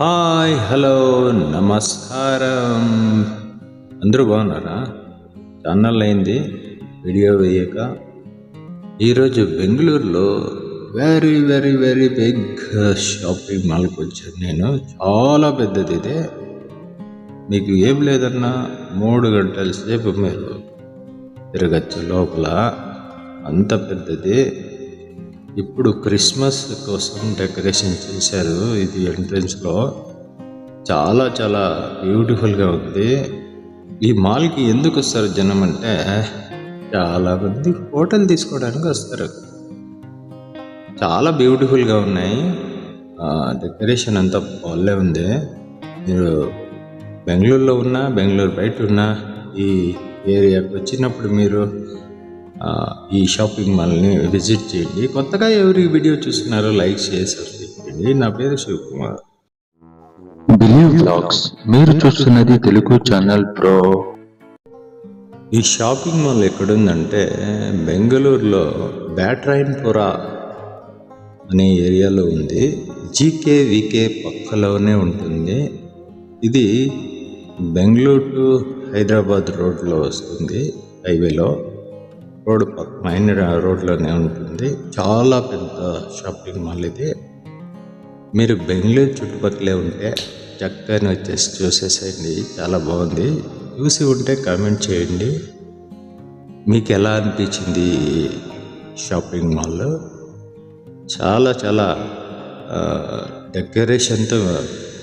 Hi hello నమస్కారం. అందరూ బాగున్నారా? ఛానల్ అయింది వీడియో వేయక. ఈరోజు బెంగళూరులో very very very big shopping మాల్కి వచ్చాను నేను. చాలా పెద్దది ఇదే. మీకు ఏం లేదన్నా 3 గంటల సేపు మీరు తిరగచ్చు లోపల, అంత పెద్దది. ఇప్పుడు క్రిస్మస్ కోసం డెకరేషన్ చేశారు. ఇది ఎంట్రన్స్లో చాలా చాలా బ్యూటిఫుల్గా ఉంది. ఈ మాల్కి ఎందుకు వస్తారు జనం అంటే, చాలామంది ఫోటోలు తీసుకోవడానికి వస్తారు. చాలా బ్యూటిఫుల్గా ఉన్నాయి. డెకరేషన్ అంతా బాగా ఉంది. మీరు బెంగళూరులో ఉన్నా, బెంగళూరు బయట ఉన్నా, ఈ ఏరియాకి వచ్చినప్పుడు మీరు ఈ షాపింగ్ మాల్ని విజిట్ చేయండి. కొత్తగా ఎవరి వీడియో చూస్తున్నారో లైక్ చేసి సబ్స్క్రైబ్ చేయండి. నా పేరు శివకుమార్. బిలీవ్ వ్లాగ్స్ మీరు చూస్తున్నది తెలుగు ఛానల్ ప్రో. ఈ షాపింగ్ మాల్ ఎక్కడుందంటే బెంగళూరులో బ్యాట్రాయన్పురా అనే ఏరియాలో ఉంది. జీకేవికే పక్కలోనే ఉంటుంది. ఇది బెంగళూరు టు హైదరాబాద్ రోడ్లో వస్తుంది. హైవేలో రోడ్ మెయిన్ రోడ్లోనే ఉంటుంది. చాలా పెద్ద షాపింగ్ మాల్ ఇది. మీరు బెంగళూరు చుట్టుపక్కలే ఉంటే చక్కగా వచ్చేసి చూసేసేయండి. చాలా బాగుంది. చూసి ఉంటే కామెంట్ చేయండి మీకు ఎలా అనిపించింది షాపింగ్ మాల్. చాలా చాలా డెకరేషన్తో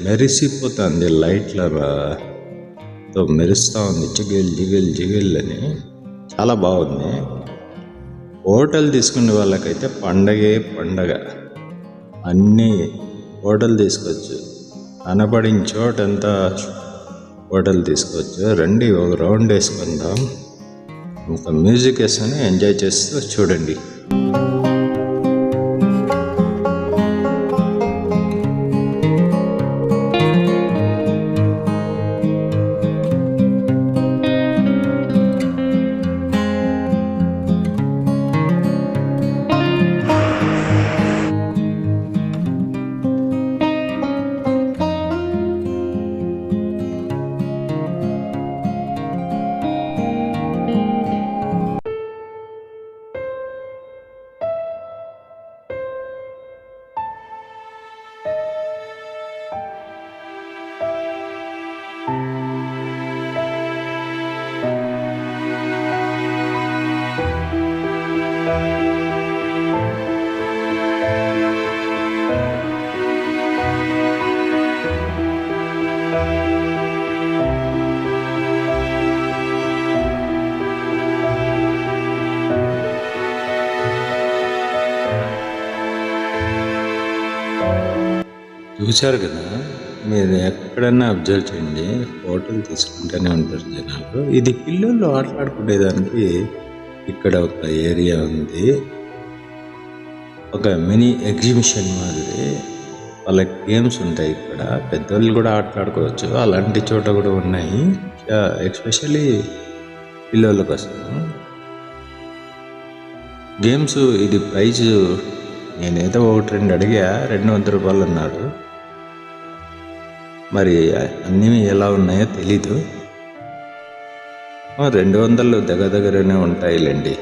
మెరిసిపోతుంది. లైట్లతో మెరుస్తూ ఉంది. జిగిల్ జిగిల్ జిగిల్ అని చాలా బాగుంది. హోటల్ తీసుకునే వాళ్ళకైతే పండగే పండగ. అన్నీ హోటల్ తీసుకోవచ్చు. కనపడిన చోటంతా హోటల్ తీసుకోవచ్చు. రండి ఒక రౌండ్ వేసుకుందాం. ఒక మ్యూజిక్ వేసుకొని ఎంజాయ్ చేస్తూ చూడండి. చూశారు కదా, మీరు ఎక్కడన్నా అబ్జర్వ్ చేయండి, ఫోటోలు తీసుకుంటూనే ఉంటారు జనాలు. ఇది పిల్లలు ఆటలాడుకునేదానికి ఇక్కడ ఒక ఏరియా ఉంది. ఒక మినీ ఎగ్జిబిషన్ మాదిరి. వాళ్ళకి గేమ్స్ ఉంటాయి ఇక్కడ. పెద్దవాళ్ళు కూడా ఆటలాడుకోవచ్చు. అలాంటి చోట కూడా ఉన్నాయి, ఎస్పెషల్లీ పిల్లల కోసం గేమ్స్. ఇది ప్రైజ్ నేనేదో 1-2 అడిగా, 200 రూపాయలు అన్నారు. మరి అన్నీ ఎలా ఉన్నాయో తెలీదు. 200 దగ్గరనే ఉంటాయిలేండి.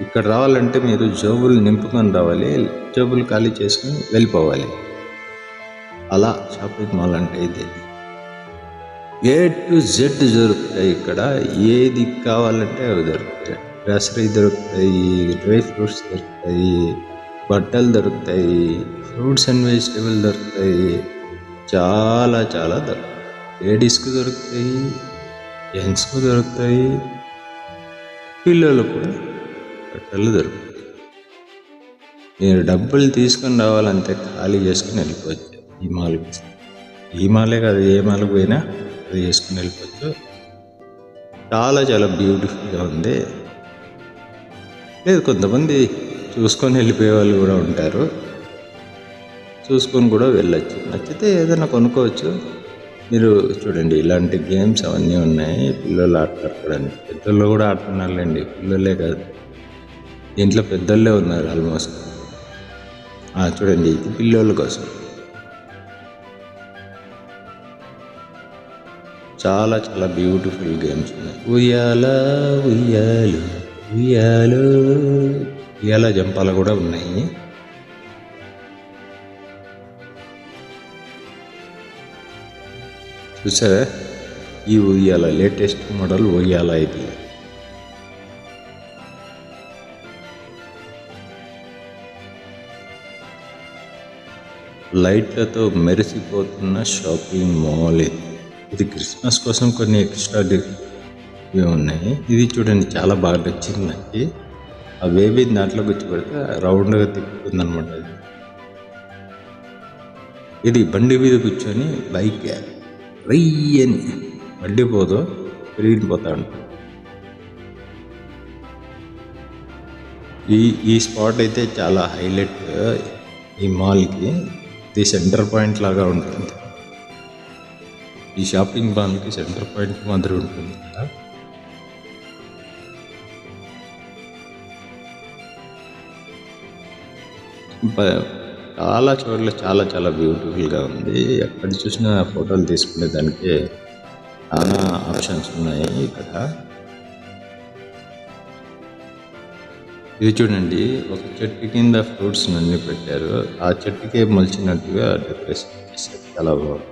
ఇక్కడ రావాలంటే మీరు జోబులు నింపుకొని రావాలి, జోబులు ఖాళీ చేసుకొని వెళ్ళిపోవాలి. అలా షాపింగ్ మాల్ అంటే ఇది. A to Z దొరుకుతాయి ఇక్కడ. ఏది కావాలంటే అవి దొరుకుతాయి. గ్రాసరీ దొరుకుతాయి, డ్రై ఫ్రూట్స్ దొరుకుతాయి, బట్టలు దొరుకుతాయి, ఫ్రూట్స్ అండ్ వెజిటేబుల్ దొరుకుతాయి. చాలా చాలా దొరుకుతాయి. లేడీస్కు దొరుకుతాయి, జెంట్స్కు దొరుకుతాయి, పిల్లలకు కూడా బట్టలు దొరుకుతాయి. మీరు డబ్బులు తీసుకొని రావాలంటే ఖాళీ చేసుకుని వెళ్ళిపోవచ్చు ఈ మాల్కి. ఈ మాలే కాదు, ఏ మాల్కి పోయినా అది చేసుకుని వెళ్ళిపోవచ్చు. చాలా చాలా బ్యూటిఫుల్గా ఉంది. లేదు, కొంతమంది చూసుకొని వెళ్ళిపోయే వాళ్ళు కూడా ఉంటారు. చూసుకొని కూడా వెళ్ళచ్చు. నచ్చితే ఏదైనా కొనుక్కోవచ్చు. మీరు చూడండి, ఇలాంటి గేమ్స్ అవన్నీ ఉన్నాయి పిల్లలు ఆడుకోవడానికి. పెద్దలు కూడా ఆడుతున్నారులేండి, పిల్లలే కాదు. దీంట్లో పెద్దోళ్ళే ఉన్నారు ఆల్మోస్ట్. చూడండి, ఇది పిల్లోళ్ళ కోసం. చాలా చాలా బ్యూటిఫుల్ గేమ్స్ ఉన్నాయి. ఉయ్యాల ఉయ్యాలు ఉయ్యాలు ఉయ్యాల జంపాలు కూడా ఉన్నాయి. చూసారా, ఈ ఉయ్యాల లేటెస్ట్ మోడల్ ఉయ్యాల ఇది. లైట్లతో మెరిసిపోతున్న షాపింగ్ మాల్ ఇది. ఇది క్రిస్మస్ కోసం కొన్ని ఎక్స్ట్రా ఇవి ఉన్నాయి. ఇది చూడండి, చాలా బాగా నచ్చింది నాకు. ఆ బేబీ దాంట్లో కూర్చోబెడితే రౌండ్గా తిప్పుతుంది అనమాట. ఇది బండి మీద కూర్చొని బైక్ రయ్యని బండిపోదు, పెరిగిపోతా ఉంటుంది. ఈ స్పాట్ అయితే చాలా హైలైట్ ఈ మాల్కి. ఇది సెంటర్ పాయింట్ లాగా ఉంటుంది. ఈ షాపింగ్ మాల్కి సెంటర్ పాయింట్ మాదిరి ఉంటుంది కదా. చాలా చోట్ల చాలా చాలా బ్యూటిఫుల్గా ఉంది. ఎక్కడ చూసినా ఫోటోలు తీసుకునే దానికి చాలా ఆప్షన్స్ ఉన్నాయి ఇక్కడ. ఇది చూడండి, ఒక చెట్టు కింద ఫ్రూట్స్ అన్ని పెట్టారు. ఆ చెట్టుకే మొలిచినట్టుగా డెకరేషన్ చేశారు. చాలా బాగుంది.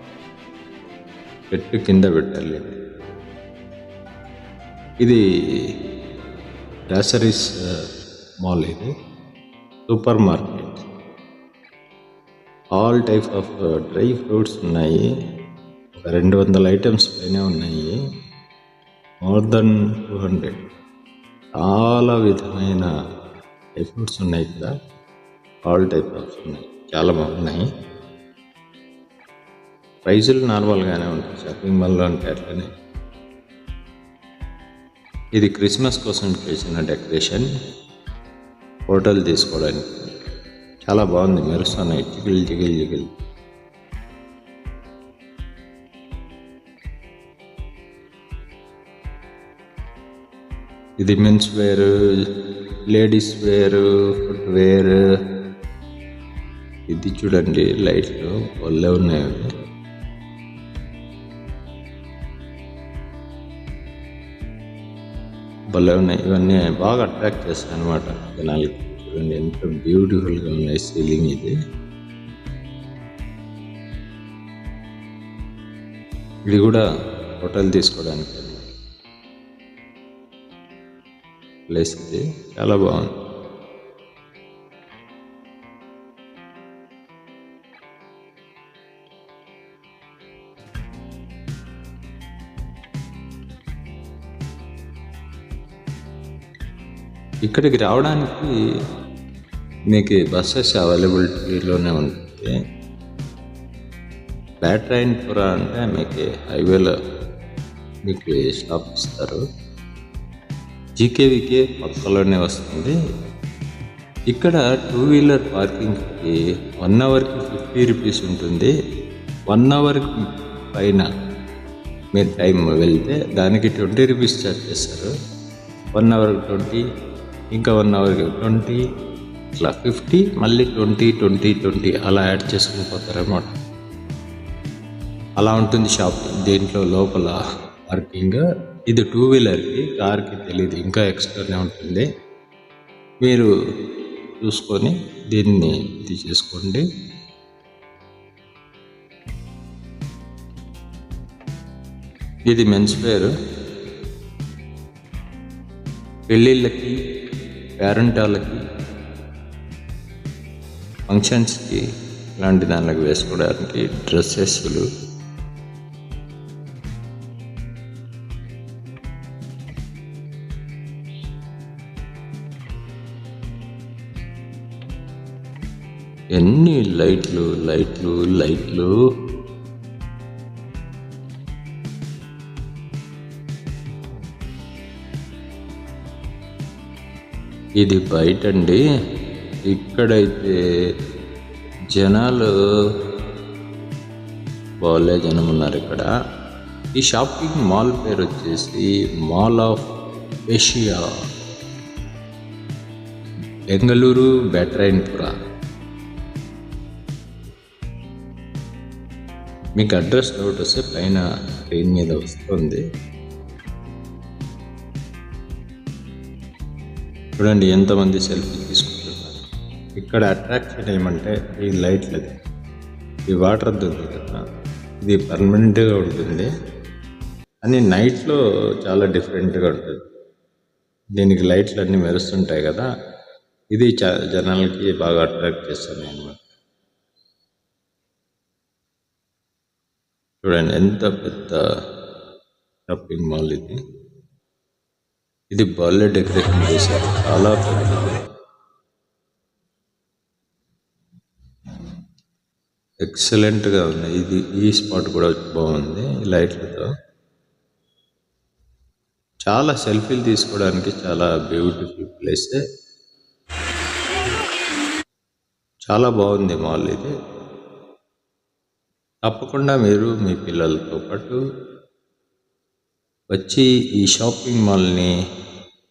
చెట్టు కింద పెట్టాలి. ఇది గ్రాసరీస్ మాల్, ఇది super market. All type of dry fruits ఉన్నాయి. ఒక 200 ఐటమ్స్ పైన ఉన్నాయి. మోర్ దెన్ 200 చాలా విధమైన డ్రై ఫ్రూట్స్ ఉన్నాయి ఇక్కడ. ఆల్ టైప్ ఆఫ్ ఉన్నాయి, చాలా బాగున్నాయి. ప్రైజులు నార్మల్గానే ఉంటాయి షాపింగ్ మాల్లో అంటే అట్లనే. ఇది క్రిస్మస్ కోసం చేసిన డెకరేషన్, ఫోటోలు తీసుకోవడానికి చాలా బాగుంది. మెరుస్తున్నాయి, జిగిల్ జిగిల్ జిగిల్. ఇది men's wear, ladies wear, footwear. ఇది చూడండి, లైట్లు భలే ఉన్నాయి. భలే ఉన్నాయి. ఇవన్నీ బాగా అట్రాక్ట్ చేస్తాయి అన్నమాట జనాలకి. చూడండి ఎంత బ్యూటిఫుల్గా ఉన్నాయి సీలింగ్. ఇది కూడా హోటల్ తీసుకోవడానికి ప్లేస్. ఇది చాలా బాగుంది. ఇక్కడికి రావడానికి మీకు బస్సెస్ అవైలబిలిటీలోనే ఉంటుంది. బ్యాట్రాయన్పుర అంటే మీకు హైవేలో మీకు స్టాప్ ఇస్తారు. జీకేవికే పక్కలోనే వస్తుంది. ఇక్కడ 2 వీలర్ పార్కింగ్కి 1 అవర్కి 50 రూపీస్ ఉంటుంది. 1 అవర్కి పైన మీరు టైం వెళ్తే దానికి 20 రూపీస్ ఛార్జ్ చేస్తారు. 1 అవర్కి 20, ఇంకా 1 అవర్కి 20, ఇట్లా 50, మళ్ళీ 20, 20, 20 అలా యాడ్ చేసుకుని పోతారన్నమాట. అలా ఉంటుంది షాప్. దీంట్లో లోపల పార్కింగ్. ఇది 2 వీలర్కి, కార్కి తెలియదు, ఇంకా ఎక్స్ట్రానే ఉంటుంది. మీరు చూసుకొని దీన్ని ఇది చేసుకోండి. ఇది మెన్స్ వేర్. పెళ్ళిళ్ళకి, పేరెంటాలకి, ఫంక్షన్స్కి ఇలాంటి దానిలోకి వేసుకోవడానికి డ్రెస్సెస్లు. ఎన్ని లైట్లు లైట్లు లైట్లు. ఇది బయటండి. ఇక్కడైతే జనాలు బాగాలే జనం ఉన్నారు ఇక్కడ. ఈ షాపింగ్ మాల్ పేరు వచ్చేసి మాల్ ఆఫ్ ఏషియా, బెంగళూరు బ్యాట్రాయన్పుర. మీకు అడ్రస్ డౌట్ వస్తే పైన స్క్రీన్ మీద వస్తుంది. చూడండి ఎంతమంది సెల్ఫీ తీసుకుంటున్నారు. ఇక్కడ అట్రాక్షన్ ఏమంటే ఈ లైట్లది, ఈ వాటర్ ఉంది కదా, ఇది పర్మనెంట్గా ఉంటుంది అని నైట్లో చాలా డిఫరెంట్గా ఉంటుంది. దీనికి లైట్లు అన్నీ మెరుస్తుంటాయి కదా, ఇది జనాలకి బాగా అట్రాక్ట్ చేస్తుంది అన్నమాట. చూడండి ఎంత పెద్ద షాపింగ్ మాల్ ఇది. ఇది బర్త్డే డెకరేషన్ చేశారు, చాలా పెద్దది, ఎక్సలెంట్గా ఉంది. ఇది ఈ స్పాట్ కూడా బాగుంది లైట్లతో. చాలా సెల్ఫీలు తీసుకోవడానికి చాలా బ్యూటిఫుల్ ప్లేస్, చాలా బాగుంది మాల్ ఇది. తప్పకుండా మీరు మీ పిల్లలతో పాటు వచ్చి ఈ షాపింగ్ మాల్ని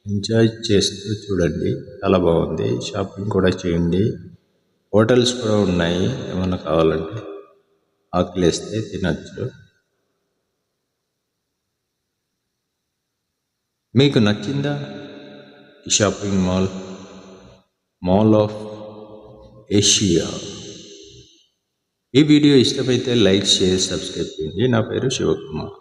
ఎంజాయ్ చేస్తూ చూడండి, చాలా బాగుంది. షాపింగ్ కూడా చేయండి. హోటల్స్ కూడా ఉన్నాయి, ఏమన్నా కావాలంటే ఆకలిస్తే తినచ్చు. మీకు నచ్చిందా ఈ షాపింగ్ మాల్ ఆఫ్ ఏషియా? ఈ వీడియో ఇష్టమైతే లైక్, షేర్, సబ్స్క్రైబ్ చేయండి. నా పేరు శివకుమార్.